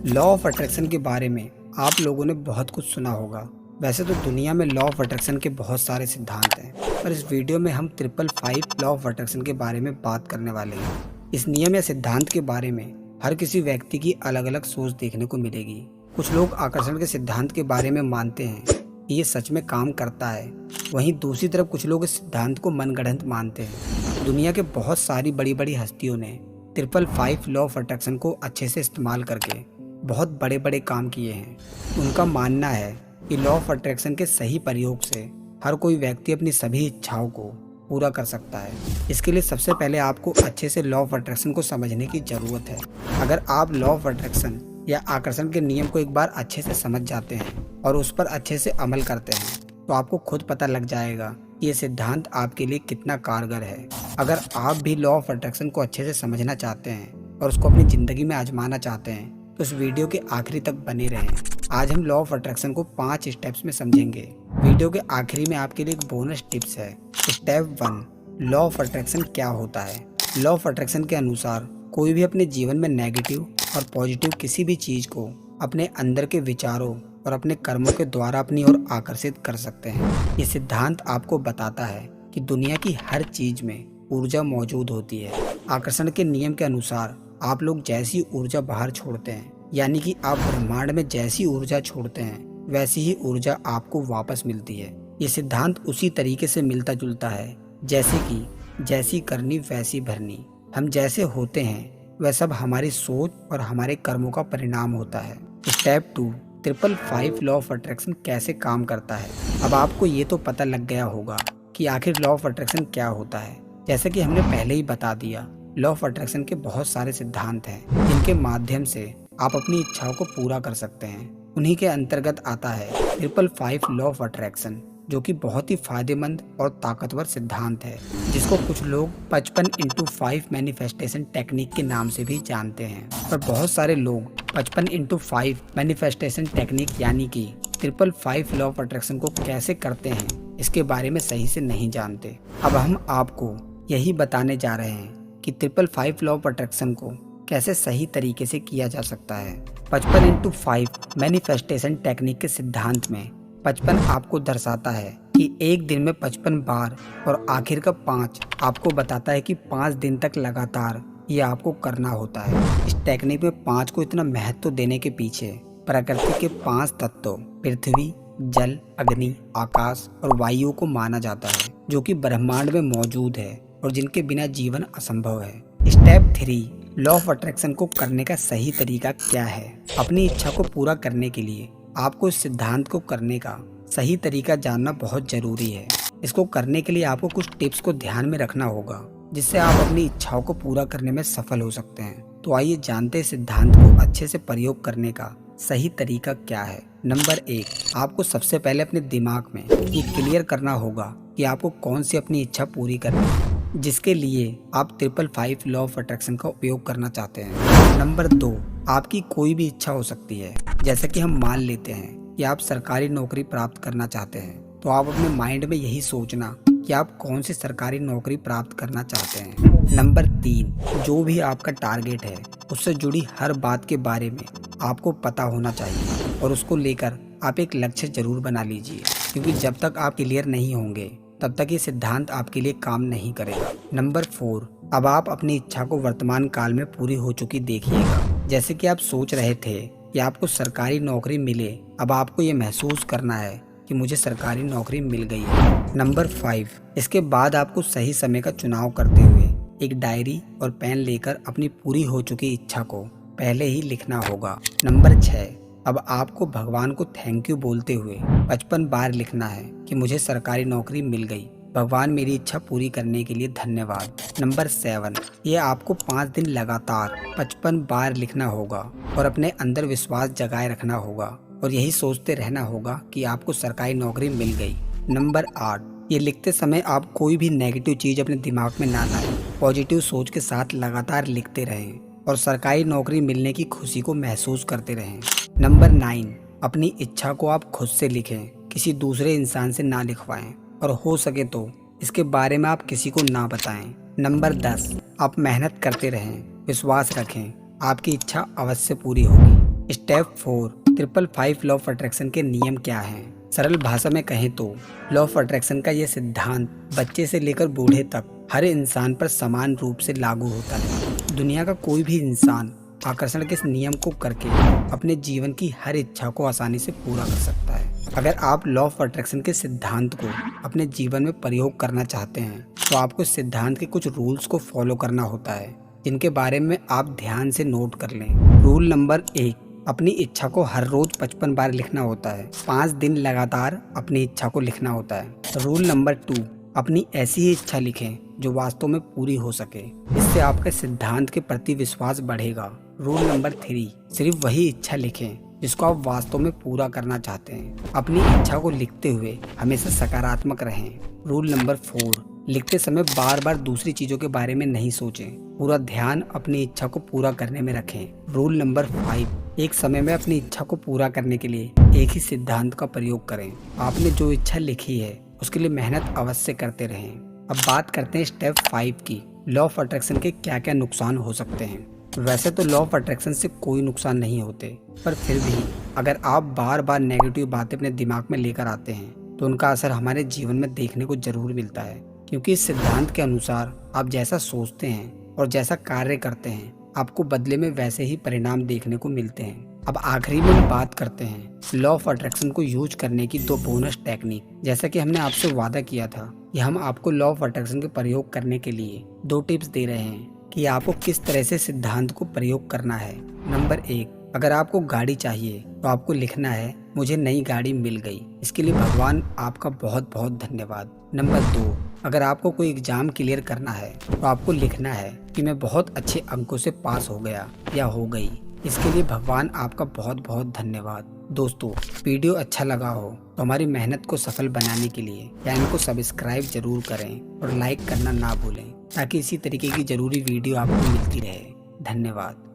Law of attraction के बारे में आप लोगों ने बहुत कुछ सुना होगा। वैसे तो दुनिया में लॉ ऑफ अट्रैक्शन के बहुत सारे सिद्धांत हैं, पर इस वीडियो में हम 555 लॉ ऑफ अट्रैक्शन के बारे में बात करने वाले हैं। इस नियम या सिद्धांत के बारे में हर किसी व्यक्ति की अलग अलग सोच देखने को मिलेगी। कुछ लोग आकर्षण के सिद्धांत के बारे में मानते हैं कि ये सच में काम करता है, वहीं दूसरी तरफ कुछ लोग इस सिद्धांत को मनगढ़ंत मानते हैं। दुनिया के बहुत सारी बड़ी बड़ी हस्तियों ने 555 लॉ ऑफ अट्रैक्शन को अच्छे से इस्तेमाल करके बहुत बड़े बड़े काम किए हैं। उनका मानना है कि लॉ ऑफ अट्रैक्शन के सही प्रयोग से हर कोई व्यक्ति अपनी सभी इच्छाओं को पूरा कर सकता है। इसके लिए सबसे पहले आपको अच्छे से लॉ ऑफ अट्रैक्शन को समझने की ज़रूरत है। अगर आप लॉ ऑफ अट्रैक्शन या आकर्षण के नियम को एक बार अच्छे से समझ जाते हैं और उस पर अच्छे से अमल करते हैं तो आपको खुद पता लग जाएगा कि ये सिद्धांत आपके लिए कितना कारगर है। अगर आप भी लॉ ऑफ अट्रैक्शन को अच्छे से समझना चाहते हैं और उसको अपनी ज़िंदगी में आजमाना चाहते हैं तो इस वीडियो के आखिरी तक बने रहें। आज हम लॉ ऑफ अट्रैक्शन को 5 स्टेप्स में समझेंगे। वीडियो के आखिरी में आपके लिए एक बोनस टिप्स है। स्टेप 1, लॉ ऑफ अट्रैक्शन क्या होता है। लॉ ऑफ अट्रैक्शन के अनुसार कोई भी अपने जीवन में नेगेटिव और पॉजिटिव किसी भी चीज़ को अपने अंदर के विचारों और अपने कर्मों के द्वारा अपनी ओर आकर्षित कर सकते हैं। ये सिद्धांत आपको बताता है कि दुनिया की हर चीज़ में ऊर्जा मौजूद होती है। आकर्षण के नियम के अनुसार आप लोग जैसी ऊर्जा बाहर छोड़ते हैं, यानी कि आप ब्रह्मांड में जैसी ऊर्जा छोड़ते हैं वैसी ही ऊर्जा आपको वापस मिलती है। ये सिद्धांत उसी तरीके से मिलता जुलता है जैसे कि जैसी करनी वैसी भरनी। हम जैसे होते हैं वह सब हमारी सोच और हमारे कर्मों का परिणाम होता है। स्टेप 2, 555 लॉ ऑफ अट्रैक्शन कैसे काम करता है। अब आपको ये तो पता लग गया होगा कि आखिर लॉ ऑफ अट्रैक्शन क्या होता है। जैसे कि हमने पहले ही बता दिया, लॉ ऑफ अट्रैक्शन के बहुत सारे सिद्धांत हैं जिनके माध्यम से आप अपनी इच्छाओं को पूरा कर सकते हैं। उन्हीं के अंतर्गत आता है 555 लॉ ऑफ अट्रैक्शन, जो कि बहुत ही फायदेमंद और ताकतवर सिद्धांत है, जिसको कुछ लोग 55x5 मैनिफेस्टेशन टेक्निक के नाम से भी जानते हैं। पर बहुत सारे लोग 55x5 मैनिफेस्टेशन टेक्निक यानी कि 555 लॉ ऑफ अट्रैक्शन को कैसे करते हैं इसके बारे में सही से नहीं जानते। अब हम आपको यही बताने जा रहे हैं कि 555 लॉ ऑफ अट्रैक्शन को कैसे सही तरीके से किया जा सकता है। 55x5 मैनिफेस्टेशन टेक्निक के सिद्धांत में 55 आपको दर्शाता है कि एक दिन में 55 बार और आखिर का 5 आपको बताता है कि 5 दिन तक लगातार ये आपको करना होता है। इस टेक्निक में 5 को इतना महत्व देने के पीछे प्रकृति के 5 तत्वों पृथ्वी, जल, अग्नि, आकाश और वायु को माना जाता है, जो कि ब्रह्मांड में मौजूद है और जिनके बिना जीवन असंभव है। स्टेप 3, लॉ ऑफ अट्रैक्शन को करने का सही तरीका क्या है। अपनी इच्छा को पूरा करने के लिए आपको इस सिद्धांत को करने का सही तरीका जानना बहुत जरूरी है। इसको करने के लिए आपको कुछ टिप्स को ध्यान में रखना होगा जिससे आप अपनी इच्छाओं को पूरा करने में सफल हो सकते हैं। तो आइए जानते हैं सिद्धांत को अच्छे से प्रयोग करने का सही तरीका क्या है। नंबर 1, आपको सबसे पहले अपने दिमाग में ये क्लियर करना होगा कि आपको कौन सी अपनी इच्छा पूरी करनी है, जिसके लिए आप 555 लॉ ऑफ अट्रैक्शन का उपयोग करना चाहते हैं। नंबर 2, आपकी कोई भी इच्छा हो सकती है। जैसे कि हम मान लेते हैं कि आप सरकारी नौकरी प्राप्त करना चाहते हैं, तो आप अपने माइंड में यही सोचना कि आप कौन सी सरकारी नौकरी प्राप्त करना चाहते हैं। नंबर 3, जो भी आपका टारगेट है उससे जुड़ी हर बात के बारे में आपको पता होना चाहिए और उसको लेकर आप एक लक्ष्य जरूर बना लीजिए, क्योंकि जब तक आप क्लियर नहीं होंगे तब तक ये सिद्धांत आपके लिए काम नहीं करेगा। नंबर 4, अब आप अपनी इच्छा को वर्तमान काल में पूरी हो चुकी देखिएगा। जैसे कि आप सोच रहे थे कि आपको सरकारी नौकरी मिले, अब आपको ये महसूस करना है कि मुझे सरकारी नौकरी मिल गई है। नंबर 5, इसके बाद आपको सही समय का चुनाव करते हुए एक डायरी और पेन लेकर अपनी पूरी हो चुकी इच्छा को पहले ही लिखना होगा। नंबर 6, अब आपको भगवान को थैंक यू बोलते हुए 55 बार लिखना है कि मुझे सरकारी नौकरी मिल गई, भगवान मेरी इच्छा पूरी करने के लिए धन्यवाद। नंबर 7, ये आपको 5 दिन लगातार 55 बार लिखना होगा और अपने अंदर विश्वास जगाए रखना होगा और यही सोचते रहना होगा कि आपको सरकारी नौकरी मिल गई। नंबर 8, ये लिखते समय आप कोई भी नेगेटिव चीज़ अपने दिमाग में ना लाएं, पॉजिटिव सोच के साथ लगातार लिखते रहें और सरकारी नौकरी मिलने की खुशी को महसूस करते रहें। नंबर 9, अपनी इच्छा को आप खुद से लिखें, किसी दूसरे इंसान से ना लिखवाएं और हो सके तो इसके बारे में आप किसी को ना बताएं। नंबर 10, आप मेहनत करते रहें, विश्वास रखें, आपकी इच्छा अवश्य पूरी होगी। Step 4 triple 5 law of attraction के नियम क्या हैं? सरल भाषा में कहें तो लॉ ऑफ अट्रैक्शन का यह सिद्धांत बच्चे से लेकर बूढ़े तक हर इंसान पर समान रूप से लागू होता है। दुनिया का कोई भी इंसान आकर्षण के इस नियम को करके अपने जीवन की हर इच्छा को आसानी से पूरा कर सकता है। अगर आप लॉ ऑफ अट्रैक्शन के सिद्धांत को अपने जीवन में प्रयोग करना चाहते हैं तो आपको इस सिद्धांत के कुछ रूल्स को फॉलो करना होता है, जिनके बारे में आप ध्यान से नोट कर लें। रूल नंबर 1, अपनी इच्छा को हर रोज 55 बार लिखना होता है। 5 दिन लगातार अपनी इच्छा को लिखना होता है। रूल नंबर 2, अपनी ऐसी ही इच्छा लिखें जो वास्तव में पूरी हो सके। इससे आपके सिद्धांत के प्रति विश्वास बढ़ेगा। रूल नंबर 3, सिर्फ वही इच्छा लिखें जिसको आप वास्तव में पूरा करना चाहते हैं। अपनी इच्छा को लिखते हुए हमेशा सकारात्मक रहें। रूल नंबर 4, लिखते समय बार बार दूसरी चीजों के बारे में नहीं सोचें, पूरा ध्यान अपनी इच्छा को पूरा करने में रखें। रूल नंबर 5, एक समय में अपनी इच्छा को पूरा करने के लिए एक ही सिद्धांत का प्रयोग करें। आपने जो इच्छा लिखी है उसके लिए मेहनत अवश्य करते रहें। अब बात करते हैं स्टेप 5 की। लॉ ऑफ अट्रैक्शन के क्या क्या नुकसान हो सकते हैं? वैसे तो लॉ ऑफ अट्रैक्शन से कोई नुकसान नहीं होते, पर फिर भी अगर आप बार बार नेगेटिव बातें अपने दिमाग में लेकर आते हैं तो उनका असर हमारे जीवन में देखने को जरूर मिलता है। क्योंकि इस सिद्धांत के अनुसार आप जैसा सोचते हैं और जैसा कार्य करते हैं आपको बदले में वैसे ही परिणाम देखने को मिलते हैं। अब आखिरी में बात करते हैं लॉ ऑफ अट्रैक्शन को यूज करने की 2 बोनस टेक्निक। जैसा कि हमने आपसे वादा किया था कि हम आपको लॉ ऑफ अट्रैक्शन के प्रयोग करने के लिए 2 टिप्स दे रहे हैं कि आपको किस तरह से सिद्धांत को प्रयोग करना है। नंबर 1, अगर आपको गाड़ी चाहिए तो आपको लिखना है मुझे नई गाड़ी मिल गई, इसके लिए भगवान आपका बहुत बहुत धन्यवाद। नंबर 2, अगर आपको कोई एग्जाम क्लियर करना है तो आपको लिखना है कि मैं बहुत अच्छे अंकों से पास हो गया या हो गई, इसके लिए भगवान आपका बहुत बहुत धन्यवाद। दोस्तों, वीडियो अच्छा लगा हो तो हमारी मेहनत को सफल बनाने के लिए चैनल को सब्सक्राइब जरूर करें और लाइक करना ना भूलें, ताकि इसी तरीके की जरूरी वीडियो आपको मिलती रहे। धन्यवाद।